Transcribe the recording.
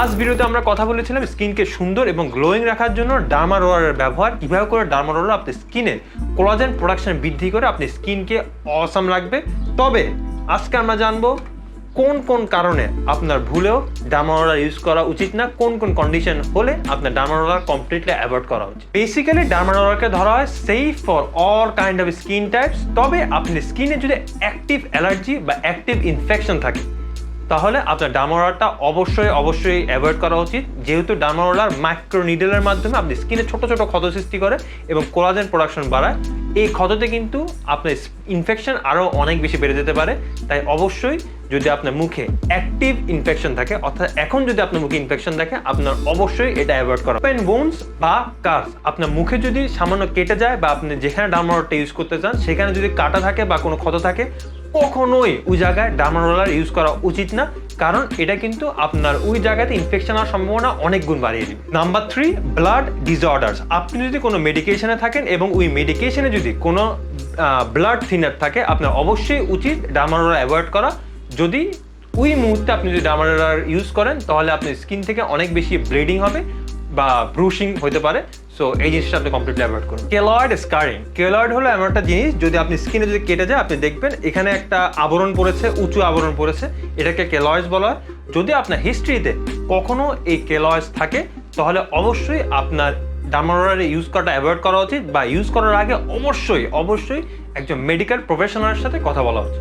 আজ ভিডিওতে আমরা কথা বলেছিলাম স্কিনকে সুন্দর এবং গ্লোয়িং রাখার জন্য ডার্মারোলারের ব্যবহার, কিভাবে করে ডার্মারোলার আপনার স্কিনে কোলাজেন প্রোডাকশন বৃদ্ধি করে আপনি স্কিনকে অসাম রাখবে। তবে আজকে আমরা জানবো কোন কোন কারণে আপনার ভুলেও ডার্মারোলার ইউজ করা উচিত না, কোন কোন কন্ডিশন হলে আপনার ডার্মারোলার কমপ্লিটলি অ্যাভয়েড করা উচিত। বেসিক্যালি ডার্মারোলারকে ধরা হয় safe for all kind of skin types. তবে আপনার স্কিনে যদি অ্যাক্টিভ অ্যালার্জি বা অ্যাক্টিভ ইনফেকশন থাকে তাহলে আপনার ডার্মারোলারটা অবশ্যই অ্যাভয়েড করা উচিত, যেহেতু ডার্মারোলার মাইক্রো নিডলের মাধ্যমে আপনি স্কিনে ছোট ছোট ক্ষত সৃষ্টি করে এবং কোলাজেন প্রোডাকশন বাড়ায়। এই ক্ষততে কিন্তু আপনার ইনফেকশন আরও অনেক বেশি বেড়ে যেতে পারে। তাই অবশ্যই যদি আপনার মুখে অ্যাক্টিভ ইনফেকশন থাকে, অর্থাৎ এখন যদি আপনার মুখে ইনফেকশন থাকে, আপনার অবশ্যই এটা অ্যাভয়েড করা। পেন বোনস বা কার্স, আপনার মুখে যদি সামান্য কেটে যায় বা আপনি যেখানে ডার্মারোলারটা ইউজ করতে চান সেখানে যদি কাটা থাকে বা কোনো ক্ষত থাকে, কখনোই ওই জায়গায় ডার্মারোলার ইউজ করা উচিত না, কারণ এটা কিন্তু আপনার ওই জায়গাতে ইনফেকশন হওয়ার সম্ভাবনা অনেক গুণ বাড়িয়ে দিবে। Number 3, blood disorders. আপনি যদি কোনো মেডিকেশনে থাকেন এবং ওই মেডিকেশনে যদি কোনো ব্লাড থিনার থাকে, আপনার অবশ্যই উচিত ডার্মারোলার অ্যাভয়েড করা। যদি ওই মুহূর্তে আপনি যদি ডার্মারোলার ইউজ করেন তাহলে আপনার স্কিন থেকে অনেক বেশি ব্লিডিং হবে বা ব্রুশিং হতে পারে। সো এই জিনিসটা আপনি কমপ্লিটলি অ্যাভয়েড করুন। Keloid scarring. কেলয়েড হলো এমন একটা জিনিস, যদি আপনি স্কিনে যদি কেটে যায় আপনি দেখবেন এখানে একটা আবরণ পড়েছে, উঁচু আবরণ পড়েছে, এটাকে কেলয়েডস বলা হয়। যদি আপনার হিস্ট্রিতে কখনো এই কেলয়েডস থাকে তাহলে অবশ্যই আপনার ডার্মারোলার ইউজ করাটা অ্যাভয়েড করা উচিত, বা ইউজ করার আগে অবশ্যই একজন মেডিকেল প্রফেশনালের সাথে কথা বলা উচিত।